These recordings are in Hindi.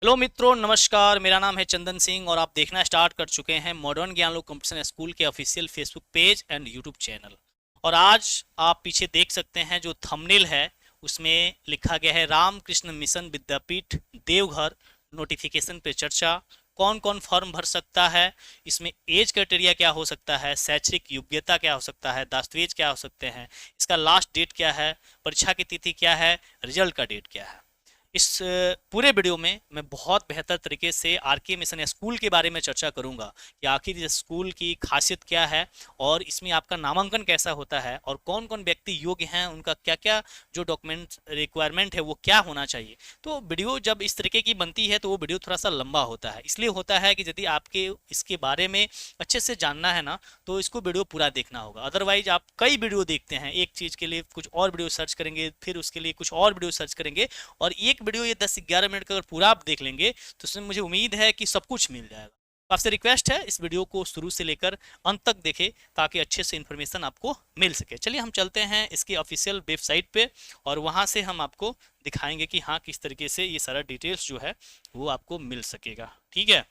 हेलो मित्रों, नमस्कार। मेरा नाम है चंदन सिंह और आप देखना स्टार्ट कर चुके हैं मॉडर्न ज्ञानलोक कंपटीशन स्कूल के official Facebook page and YouTube channel. और आज आप पीछे देख सकते हैं जो थंबनेल है, उसमें लिखा गया है रामकृष्ण मिशन विद्यापीठ देवघर नोटिफिकेशन पे चर्चा। कौन कौन फॉर्म भर सकता है, इसमें एज क्राइटेरिया क्या हो सकता है, शैक्षिक योग्यता क्या हो सकता है, दस्तावेज क्या हो सकते हैं, इसका लास्ट डेट क्या है, परीक्षा की तिथि क्या है, रिजल्ट का डेट क्या है। इस पूरे वीडियो में मैं बहुत बेहतर तरीके से आरके मिशन स्कूल के बारे में चर्चा करूंगा कि आखिर इस स्कूल की खासियत क्या है और इसमें आपका नामांकन कैसा होता है और कौन कौन व्यक्ति योग्य हैं, उनका क्या क्या जो डॉक्यूमेंट रिक्वायरमेंट है वो क्या होना चाहिए। तो वीडियो जब इस तरीके की बनती है तो वो वीडियो थोड़ा सा लंबा होता है, इसलिए होता है कि यदि आपके इसके बारे में अच्छे से जानना है ना, तो इसको वीडियो पूरा देखना होगा। अदरवाइज आप कई वीडियो देखते हैं, एक चीज़ के लिए कुछ और वीडियो सर्च करेंगे, फिर उसके लिए कुछ और वीडियो सर्च करेंगे, और एक वीडियो ये 10 से 11 मिनट का अगर पूरा आप देख लेंगे तो उसमें मुझे उम्मीद है कि सब कुछ मिल जाएगा। तो आपसे रिक्वेस्ट है इस वीडियो को शुरू से लेकर अंत तक देखें ताकि अच्छे से इन्फॉर्मेशन आपको मिल सके। चलिए हम चलते हैं इसकी ऑफिशियल वेबसाइट पे और वहां से हम आपको दिखाएंगे कि हाँ किस तरीके से ये सारा डिटेल्स जो है वो आपको मिल सकेगा। ठीक है,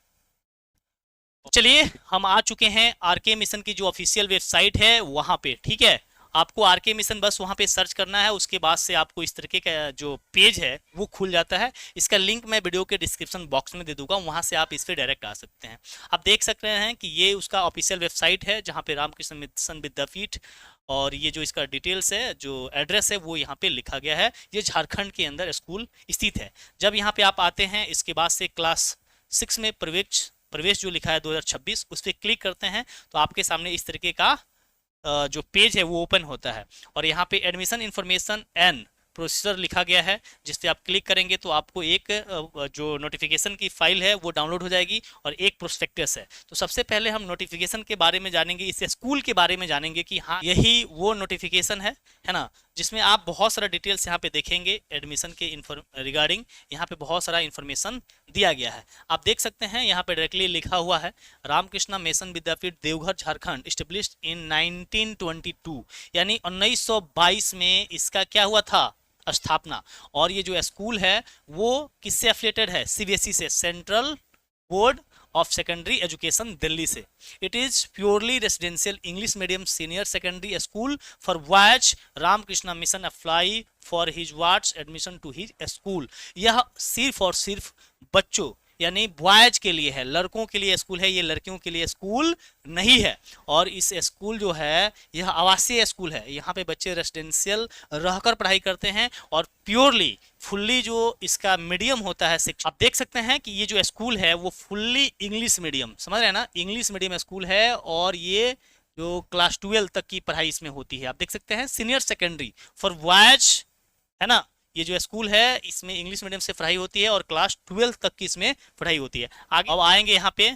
चलिए हम आ चुके हैं आरके मिशन की जो ऑफिशियल वेबसाइट है वहां पे। ठीक है, आपको आरके मिशन बस वहां पे सर्च करना है, उसके बाद से आपको इस तरीके का जो पेज है वो खुल जाता है। इसका लिंक मैं वीडियो के डिस्क्रिप्शन बॉक्स में दे दूंगा, वहां से आप इस पे डायरेक्ट आ सकते हैं। आप देख सकते हैं कि ये उसका ऑफिशियल वेबसाइट है जहाँ पे रामकृष्ण मिशन विद्यापीठ और ये जो इसका डिटेल्स है, जो एड्रेस है वो यहाँ पे लिखा गया है। ये झारखंड के अंदर स्कूल स्थित है। जब यहाँ पे आप आते हैं इसके बाद से क्लास 6 में प्रवेश प्रवेश जो लिखा है 2026, उस पर क्लिक करते हैं तो आपके सामने इस तरीके का जो पेज है वो ओपन होता है। और यहाँ पे एडमिशन इंफॉर्मेशन एंड प्रोसीजर लिखा गया है, जिस पे आप क्लिक करेंगे तो आपको एक जो नोटिफिकेशन की फाइल है वो डाउनलोड हो जाएगी और एक प्रोस्पेक्टस है। तो सबसे पहले हम नोटिफिकेशन के बारे में जानेंगे, इस स्कूल के बारे में जानेंगे कि हाँ यही वो नोटिफिकेशन है ना, जिसमें आप बहुत सारा डिटेल्स यहाँ पे देखेंगे एडमिशन के रिगार्डिंग। यहाँ पे बहुत सारा इन्फॉर्मेशन दिया गया है, आप देख सकते हैं यहाँ पे डायरेक्टली लिखा हुआ है रामकृष्ण मिशन विद्यापीठ देवघर झारखंड स्टेब्लिश्ड इन 1922, यानी 1922 में इसका क्या हुआ था, स्थापना। और ये जो स्कूल है वो किससे एफिलिएटेड है, सीबीएसई से, Central Board of Secondary Education Delhi से। It is purely residential English medium senior secondary school for boys Ramakrishna Mission apply for his wards admission to his school. यह सिर्फ और सिर्फ बच्चों यानी बॉयज के लिए है, लड़कों के लिए स्कूल है, ये लड़कियों के लिए स्कूल नहीं है। और इस स्कूल जो है यह आवासीय स्कूल है, यहाँ पे बच्चे रेसिडेंशियल रहकर पढ़ाई करते हैं और प्योरली फुल्ली जो इसका मीडियम होता है शिक्षा। आप देख सकते हैं कि ये जो स्कूल है वो फुल्ली इंग्लिश मीडियम, समझ रहे हैं ना, इंग्लिश मीडियम स्कूल है। और ये जो क्लास 12 तक की पढ़ाई इसमें होती है। आप देख सकते हैं सीनियर सेकेंडरी फॉर बॉयज, है ना, ये जो स्कूल है इसमें इंग्लिश मीडियम से पढ़ाई होती है और क्लास 12 तक की इसमें पढ़ाई होती है। आगे अब आएंगे यहाँ पे,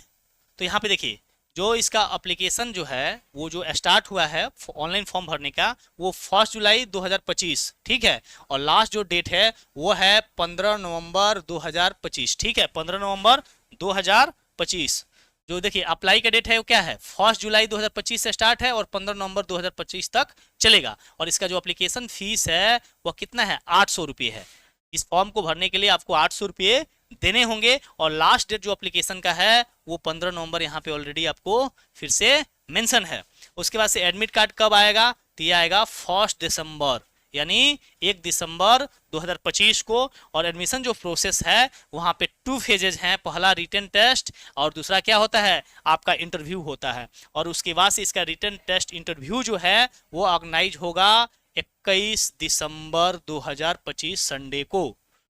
तो यहाँ पे देखिए जो इसका एप्लीकेशन जो है वो जो स्टार्ट हुआ है ऑनलाइन फॉर्म भरने का वो 1 जुलाई 2025, ठीक है। और लास्ट जो डेट है वो है 15 नवंबर 2025, ठीक है, 15 नवंबर 2025। जो देखिए अप्लाई का डेट है वो क्या है, 1 जुलाई 2025 से स्टार्ट है और 15 नवंबर 2025 तक चलेगा। और इसका जो एप्लीकेशन फीस है वह कितना है, 800 रुपये है। इस फॉर्म को भरने के लिए आपको 800 रुपये देने होंगे। और लास्ट डेट जो एप्लीकेशन का है वो 15 नवंबर यहाँ पे ऑलरेडी आपको फिर से मेंशन है। उसके बाद से एडमिट कार्ड कब आएगा, तो ये आएगा 1 दिसंबर, यानी 1 दिसंबर 2025 को। और एडमिशन जो प्रोसेस है वहाँ पे 2 फेजेज हैं, पहला रिटन टेस्ट और दूसरा क्या होता है, आपका इंटरव्यू होता है। और उसके बाद से इसका रिटन टेस्ट इंटरव्यू जो है वो ऑर्गेनाइज होगा 21 दिसंबर 2025 संडे को,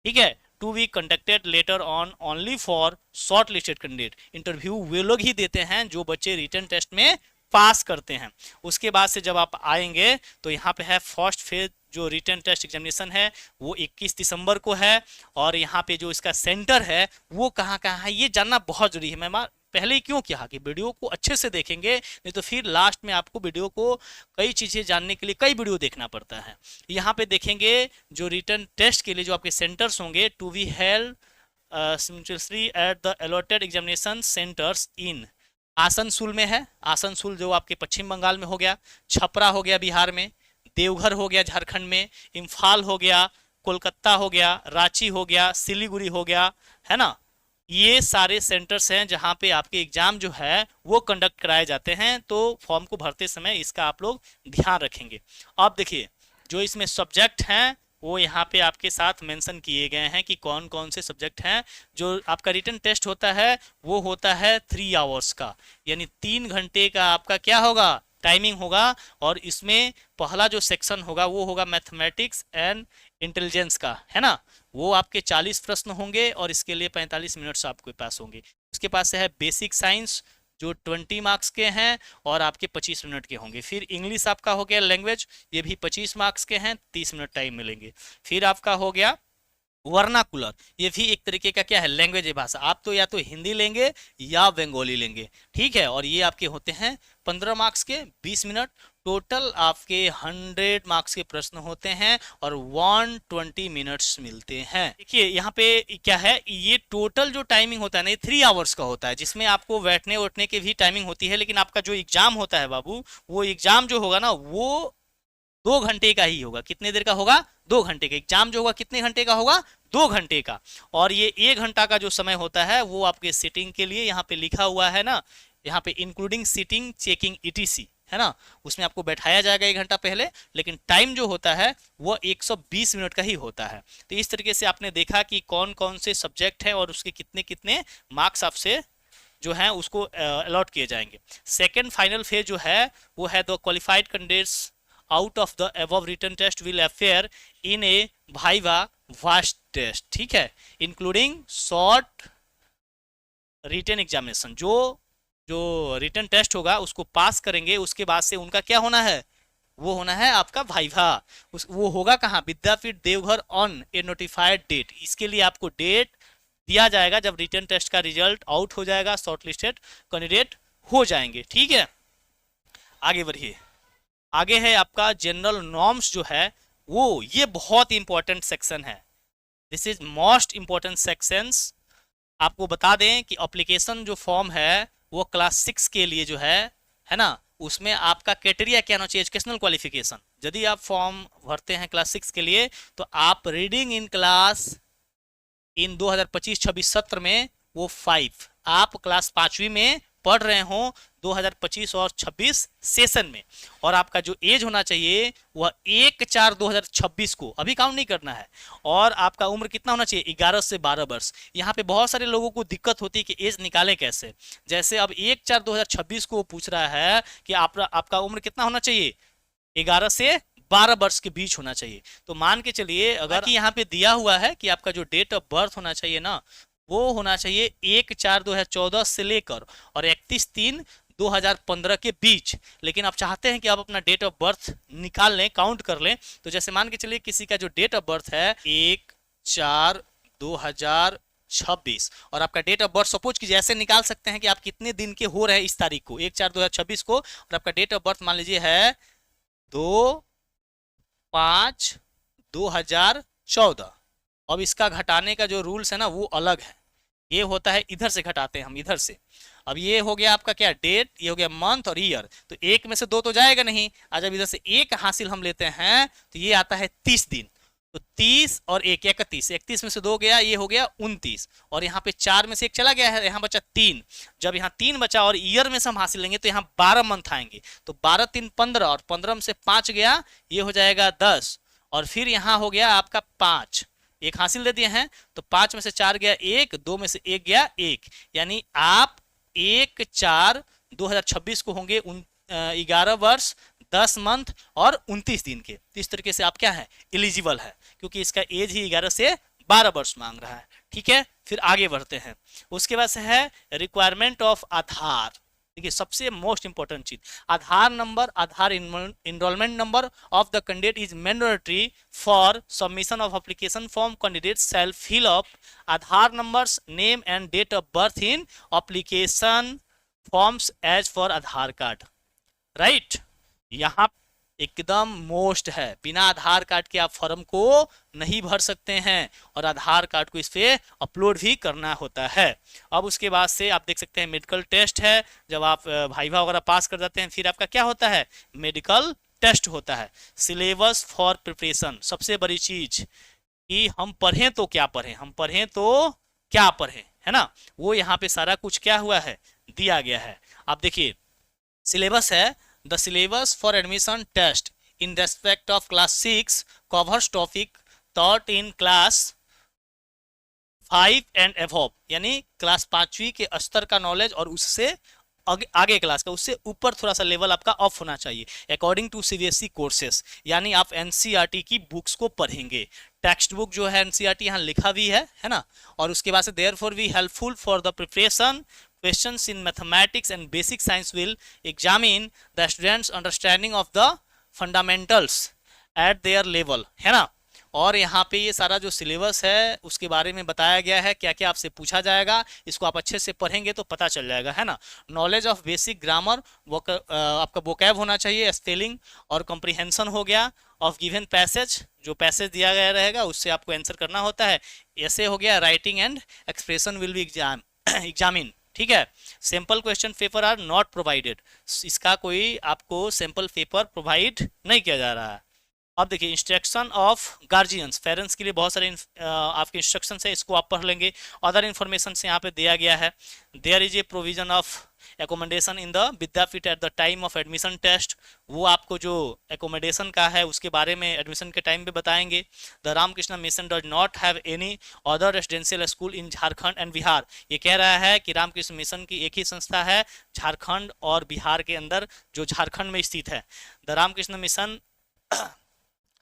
ठीक है। To be conducted later on only for short listed candidate. Interview वे लोग ही देते हैं जो बच्चे रिटन टेस्ट में पास करते हैं। उसके बाद से जब आप आएंगे तो यहाँ पे है फर्स्ट फेज जो रिटन टेस्ट एग्जामिनेशन है वो 21 दिसंबर को है। और यहाँ पे जो इसका सेंटर है वो कहाँ कहाँ है ये जानना बहुत जरूरी है। मैं पहले ही क्यों किया कि वीडियो को अच्छे से देखेंगे, नहीं तो फिर लास्ट में आपको वीडियो को कई चीज़ें जानने के लिए कई वीडियो देखना पड़ता है। यहाँ पे देखेंगे जो रिटन टेस्ट के लिए जो आपके सेंटर्स होंगे, to be held simultaneously at the allotted examination centres in Asansol में है, आसनसोल जो आपके पश्चिम बंगाल में हो गया, छपरा हो गया बिहार में, देवघर हो गया झारखंड में, इम्फाल हो गया, कोलकाता हो गया, रांची हो गया, सिलीगुड़ी हो गया, है ना, ये सारे सेंटर्स हैं जहां पे आपके एग्जाम जो है वो कंडक्ट कराए जाते हैं, तो फॉर्म को भरते समय इसका आप लोग ध्यान रखेंगे। अब देखिए जो इसमें सब्जेक्ट हैं वो यहाँ पे आपके साथ मेंशन किए गए हैं कि कौन कौन से सब्जेक्ट हैं। जो आपका रिटन टेस्ट होता है वो होता है 3 आवर्स का, यानी 3 घंटे का आपका क्या होगा, टाइमिंग होगा। और इसमें पहला जो सेक्शन होगा वो होगा मैथमेटिक्स एंड इंटेलिजेंस का, है ना। वो आपके 40 प्रश्न होंगे और इसके लिए 45 मिनट्स आपके पास होंगे। उसके पास से है बेसिक साइंस जो 20 मार्क्स के हैं और आपके 25 मिनट के होंगे। फिर इंग्लिश आपका हो गया लैंग्वेज, ये भी 25 मार्क्स के हैं, 30 मिनट टाइम मिलेंगे। फिर आपका हो गया वर्नाकुलर, ये भी एक तरीके का क्या है, लैंग्वेज है, भाषा। आप तो या तो हिंदी लेंगे या बंगाली लेंगे, ठीक है। और ये आपके होते हैं 15 मार्क्स के, 20 मिनट। टोटल आपके 100 मार्क्स के प्रश्न होते हैं और 120 मिनट्स मिलते हैं। देखिए यहाँ पे क्या है, ये टोटल जो टाइमिंग होता है ना, ये 3 आवर्स का होता है, जिसमें आपको बैठने उठने की भी टाइमिंग होती है। लेकिन आपका जो एग्जाम होता है बाबू, वो एग्जाम जो होगा ना वो 2 घंटे का ही होगा। कितने देर का होगा, 2 घंटे का। एग्जाम जो होगा कितने घंटे का होगा, 2 घंटे का। और ये 1 घंटा का जो समय होता है वो आपके सीटिंग के लिए, यहाँ पे लिखा हुआ है ना, यहाँ पे इंक्लूडिंग सीटिंग चेकिंग ईटीसी, है ना, उसमें आपको बैठाया जाएगा 1 घंटा पहले। लेकिन टाइम जो होता है वो 120 मिनट का ही होता है। तो इस तरीके से आपने देखा कि कौन कौन से सब्जेक्ट हैं और उसके कितने कितने मार्क्स आपसे जो है उसको अलॉट किए जाएंगे। सेकेंड फाइनल फेज जो है वो है the qualified candidates out of the above written test will appear in a viva vast test, ठीक है, इंक्लूडिंग शॉर्ट रिटन एग्जामिनेशन। जो जो रिटन टेस्ट होगा उसको पास करेंगे, उसके बाद से उनका क्या होना है, वो होना है आपका वाइवा। वो होगा कहाँ, Vidyapith Deoghar on a notified date. इसके लिए आपको डेट दिया जाएगा जब रिटन टेस्ट का रिजल्ट आउट हो जाएगा, शॉर्टलिस्टेड कैंडिडेट हो जाएंगे, ठीक है। आगे बढ़िए, आगे है आपका जनरल नॉर्म्स जो है वो, ये बहुत इंपॉर्टेंट सेक्शन है। This is most important sections. आपको बता दें कि एप्लीकेशन जो फॉर्म है वो क्लास 6 के लिए जो है ना, उसमें आपका क्राइटेरिया क्या होना चाहिए, एजुकेशनल क्वालिफिकेशन। यदि आप फॉर्म भरते हैं क्लास 6 के लिए तो आप रीडिंग इन क्लास इन 2025-26 सत्र में वो 5, आप क्लास 5वीं में पढ़ रहे हो 2025 और 26 सेशन में, और आपका जो एज होना चाहिए वह 1/4/2026 को अभी काउंट नहीं करना है। और आपका उम्र कितना होना चाहिए, 11 से 12 वर्ष। यहाँ पे बहुत सारे लोगों को दिक्कत होती है कि एज निकालें कैसे। जैसे अब 1/4/2026 को पूछ रहा है कि आपका उम्र कितना होना चाहिए, 11 से 12 वर्ष के बीच होना चाहिए। तो मान के चलिए अगर यहाँ पे दिया हुआ है कि आपका जो डेट ऑफ बर्थ होना चाहिए ना, वो होना चाहिए 1/4/2014 से लेकर और 31/3/2015 के बीच। लेकिन आप चाहते हैं कि आप अपना डेट ऑफ बर्थ निकाल लें, काउंट कर लें। तो जैसे मान के चलिए किसी का जो डेट ऑफ बर्थ है 1/4/2026 और आपका डेट ऑफ बर्थ सपोज कीजिए, ऐसे निकाल सकते हैं कि आप कितने दिन के हो रहे हैं इस तारीख को, 1/4/2026 को, और आपका डेट ऑफ बर्थ मान लीजिए है 2/5/2014। अब इसका घटाने का जो रूल्स है ना वो अलग है। ये होता है इधर से घटाते हैं हम, इधर से। अब ये हो गया आपका क्या, डेट, ये हो गया मंथ और ईयर। तो एक में से दो तो जाएगा नहीं, आज जब इधर से एक हासिल हम लेते हैं तो ये आता है 30 दिन। तो 30 और 1 31, 31 में से 2 गया, ये हो गया 29। और यहाँ पे 4 में से 1 चला गया है, यहाँ बचा 3। जब यहाँ 3 बचा और ईयर में से हम हासिल लेंगे तो यहाँ 12 मंथ आएंगे। तो 12×3 15 और 15 में से 5 गया, ये हो जाएगा 10। और फिर यहाँ हो गया आपका 5, एक हासिल दे दिए हैं तो 5 में से 4 गया 1, 2 में से 1 गया 1, यानी आप 1/4/2026 को होंगे 11 वर्ष 10 मंथ और 29 दिन के। तो इस तरीके से आप क्या है, एलिजिबल है, क्योंकि इसका एज ही 11 से 12 वर्ष मांग रहा है, ठीक है। फिर आगे बढ़ते हैं, उसके बाद से है रिक्वायरमेंट ऑफ आधार। देखिए सबसे मोस्ट इंपॉर्टेंट चीज, Aadhaar number, Aadhaar enrolment number of the candidate is mandatory for submission of application form. Candidate shall fill up Aadhaar numbers, name and date of birth in application forms as for Aadhaar card, right. यहाँ एकदम मोस्ट है, बिना आधार कार्ड के आप फॉर्म को नहीं भर सकते हैं और आधार कार्ड को इस पे अपलोड भी करना होता है। अब उसके बाद से आप देख सकते हैं मेडिकल टेस्ट है, जब आप वाइवा वगैरह पास कर जाते हैं फिर आपका क्या होता है, मेडिकल टेस्ट होता है। सिलेबस फॉर प्रिपरेशन, सबसे बड़ी चीज कि हम पढ़ें तो क्या पढ़ें, हम पढ़ें तो क्या पढ़ें, है ना, वो यहाँ पे सारा कुछ क्या हुआ है, दिया गया है। आप देखिए सिलेबस है, the syllabus for admission test in respect of class 6 covers topic taught in class 5 and above, यानी क्लास 5वीं के स्तर का नॉलेज और उससे आगे क्लास का, उससे ऊपर थोड़ा सा लेवल आपका ऑफ होना चाहिए, अकॉर्डिंग टू सीबीएसई कोर्सेस, यानी आप एनसीईआरटी की बुक्स को पढ़ेंगे। टेक्स्ट बुक जो है एनसीईआरटी यहाँ लिखा भी है ना, और उसके बाद से therefore we helpful for the preparation questions in mathematics and basic science will examine the students understanding of the fundamentals at their level, है ना। और यहाँ पे ये सारा जो सिलेबस है उसके बारे में बताया गया है, क्या क्या आपसे पूछा जाएगा, इसको आप अच्छे से पढ़ेंगे तो पता चल जाएगा, है ना। नॉलेज ऑफ बेसिक ग्रामर, आपका वोकैब होना चाहिए, स्पेलिंग और कॉम्प्रिहेंशन हो गया, ऑफ गिवन पैसेज, जो पैसेज दिया गया रहेगा उससे आपको आंसर करना होता है, ऐसे हो गया, writing and expression will be examine, ठीक है। Sample question paper are not provided, इसका कोई आपको सैंपल पेपर प्रोवाइड नहीं किया जा रहा है। अब देखिए इंस्ट्रक्शन ऑफ गार्जियंस, पेरेंट्स के लिए बहुत सारे आपके इंस्ट्रक्शन है, इसको आप पढ़ लेंगे। अदर इन्फॉर्मेशन यहाँ पे दिया गया है, there is a provision of accommodation in the Vidyapith at the time of admission test, वो आपको जो एकोमोडेशन का है उसके बारे में एडमिशन के टाइम पे बताएंगे। The Ramakrishna Mission does not have any other residential school in Jharkhand and Bihar, ये कह रहा है कि रामकृष्ण मिशन की एक ही संस्था है झारखंड और बिहार के अंदर, जो झारखंड में स्थित है। The Ramakrishna Mission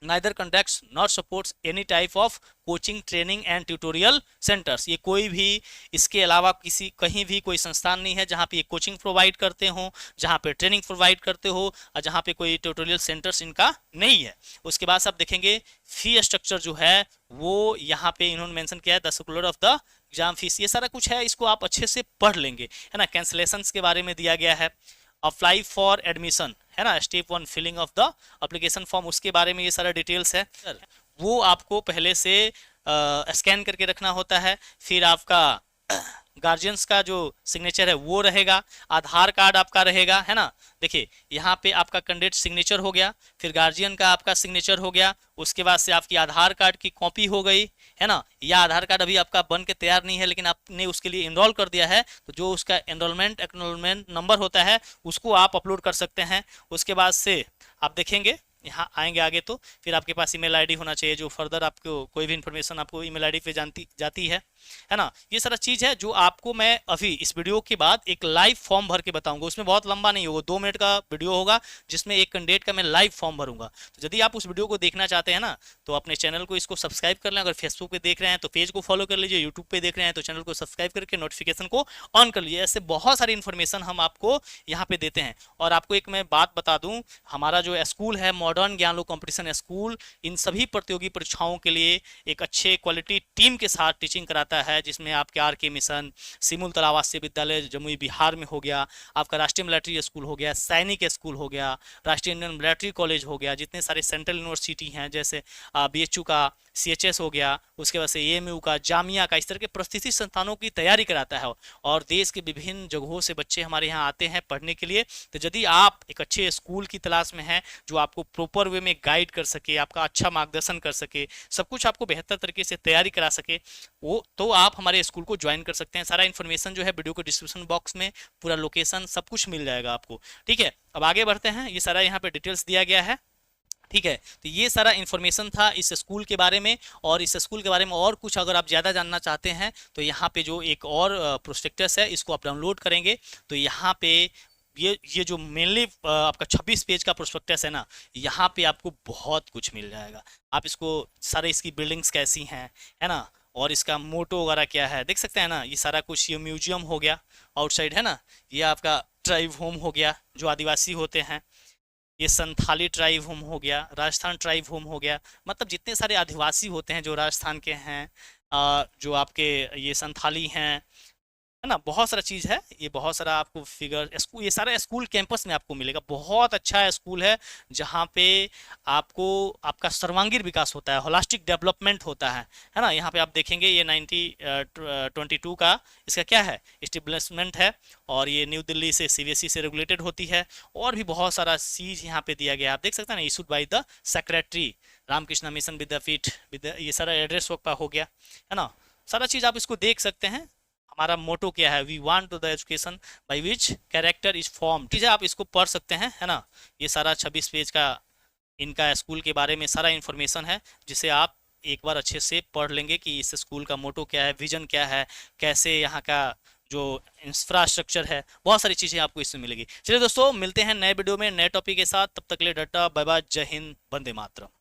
neither conducts nor supports any type of coaching training and tutorial centers, ये कोई भी इसके अलावा किसी कहीं भी कोई संस्थान नहीं है जहाँ पे ये कोचिंग प्रोवाइड करते हो, जहाँ पे ट्रेनिंग प्रोवाइड करते हो, और जहाँ पे कोई ट्यूटोरियल सेंटर्स इनका नहीं है। उसके बाद आप देखेंगे फी स्ट्रक्चर जो है वो यहाँ पे इन्होंने मेंशन किया है, the circular of the exam fees, ये सारा कुछ है, इसको आप अच्छे से पढ़ लेंगे, है ना। कैंसलेशंस के बारे में दिया गया है, अप्लाई फॉर एडमिशन, है ना, step 1 filling of the application form, उसके बारे में ये सारा डिटेल्स है, वो आपको पहले से स्कैन करके रखना होता है। फिर आपका गार्जियंस का जो सिग्नेचर है वो रहेगा, आधार कार्ड आपका रहेगा, है ना। देखिए यहाँ पे आपका कैंडिडेट सिग्नेचर हो गया, फिर गार्जियन का आपका सिग्नेचर हो गया, उसके बाद से आपकी आधार कार्ड की कॉपी हो गई, है ना। या आधार कार्ड अभी आपका बन के तैयार नहीं है लेकिन आपने उसके लिए इनरोल कर दिया है, तो जो उसका एनरोलमेंट नंबर होता है उसको आप अपलोड कर सकते हैं। उसके बाद से आप देखेंगे यहाँ आएंगे आगे तो फिर आपके पास ईमेल आईडी होना चाहिए, जो फर्दर आपको कोई भी इन्फॉर्मेशन आपको ईमेल आईडी पे जाती है ना। ये सारा चीज़ है जो आपको मैं अभी इस वीडियो के बाद एक लाइव फॉर्म भर के बताऊंगा, उसमें बहुत लंबा नहीं होगा, 2 मिनट का वीडियो होगा जिसमें एक कैंडिडेट का मैं लाइव फॉर्म भरूंगा। तो यदि आप उस वीडियो को देखना चाहते हैं ना तो अपने चैनल को इसको सब्सक्राइब कर लें, अगर फेसबुक पे देख रहे हैं तो पेज को फॉलो कर लीजिए, यूट्यूब पे देख रहे हैं तो चैनल को सब्सक्राइब करके नोटिफिकेशन को ऑन कर लीजिए। ऐसे बहुत सारी इन्फॉर्मेशन हम आपको यहाँ पे देते हैं। और आपको एक मैं बात बता दूं, हमारा जो स्कूल है मॉडर्न ज्ञानलोक कॉम्पिटिशन स्कूल, इन सभी प्रतियोगी परीक्षाओं के लिए एक अच्छे क्वालिटी टीम के साथ टीचिंग कराता है, जिसमें आपके आर.के. मिशन, सिमुल आवासीय विद्यालय जमुई बिहार में हो गया, आपका राष्ट्रीय मिलिट्री स्कूल हो गया, सैनिक स्कूल हो गया, राष्ट्रीय इंडियन मिलिट्री कॉलेज हो गया, जितने सारे सेंट्रल यूनिवर्सिटी हैं जैसे बीएचयू का, सीएचएस हो गया, उसके बाद से एएमयू का, जामिया का, इस तरह के प्रतिष्ठित संस्थानों की तैयारी कराता है। और देश के विभिन्न जगहों से बच्चे हमारे यहाँ आते हैं पढ़ने के लिए। तो यदि आप एक अच्छे स्कूल की तलाश में हैं जो आपको प्रॉपर वे में गाइड कर सके, आपका अच्छा मार्गदर्शन कर सके, सब कुछ आपको बेहतर तरीके से तैयारी करा सके, वो तो आप हमारे स्कूल को ज्वाइन कर सकते हैं। सारा इन्फॉर्मेशन जो है वीडियो के डिस्क्रिप्शन बॉक्स में, पूरा लोकेशन सब कुछ मिल जाएगा आपको, ठीक है। अब आगे बढ़ते हैं, ये सारा यहाँ पे डिटेल्स दिया गया है, ठीक है। तो ये सारा इन्फॉर्मेशन था इस स्कूल के बारे में। और इस स्कूल के बारे में और कुछ अगर आप ज़्यादा जानना चाहते हैं तो यहाँ पे जो एक और प्रोस्पेक्टस है इसको आप डाउनलोड करेंगे तो यहाँ पे ये जो मेनली आपका 26 पेज का प्रोस्पेक्टस है ना, यहाँ पे आपको बहुत कुछ मिल जाएगा। आप इसको सारे इसकी बिल्डिंग्स कैसी हैं, है ना, और इसका मोटो वगैरह क्या है देख सकते हैं ना। ये सारा कुछ, ये म्यूजियम हो गया आउटसाइड, है ना, ये आपका ट्राइब होम हो गया जो आदिवासी होते हैं, ये संथाली ट्राइब होम हो गया, राजस्थान ट्राइब होम हो गया, मतलब जितने सारे आदिवासी होते हैं जो राजस्थान के हैं, जो आपके ये संथाली हैं, है ना, बहुत सारा चीज़ है। ये बहुत सारा आपको फिगर स्कूल, ये सारा स्कूल कैंपस में आपको मिलेगा। बहुत अच्छा स्कूल है जहाँ पे आपको आपका सर्वांगीण विकास होता है, होलिस्टिक डेवलपमेंट होता है ना। यहाँ पे आप देखेंगे ये 1922 का इसका क्या है, एस्टेब्लिशमेंट है, और ये न्यू दिल्ली से सीबीएसई से रेगुलेटेड होती है। और भी बहुत सारा चीज़ यहाँ पे दिया गया, आप देख सकते हैं ना, issued by the secretary Ramakrishna Mission Vidyapith ये सारा एड्रेस वर्क हो गया, है ना। सारा चीज़ आप इसको देख सकते हैं। हमारा मोटो क्या है, we want to the education by which character is form. ठीक है, आप इसको पढ़ सकते हैं, है ना। ये सारा 26 पेज का इनका स्कूल के बारे में सारा इन्फॉर्मेशन है, जिसे आप एक बार अच्छे से पढ़ लेंगे कि इस स्कूल का मोटो क्या है, विजन क्या है, कैसे यहाँ का जो इंफ्रास्ट्रक्चर है, बहुत सारी चीज़ें आपको इसमें मिलेगी। चलिए दोस्तों, मिलते हैं नए वीडियो में नए टॉपिक के साथ, तब तक के लिए टाटा बाय बाय, जय हिंद, वंदे मातरम।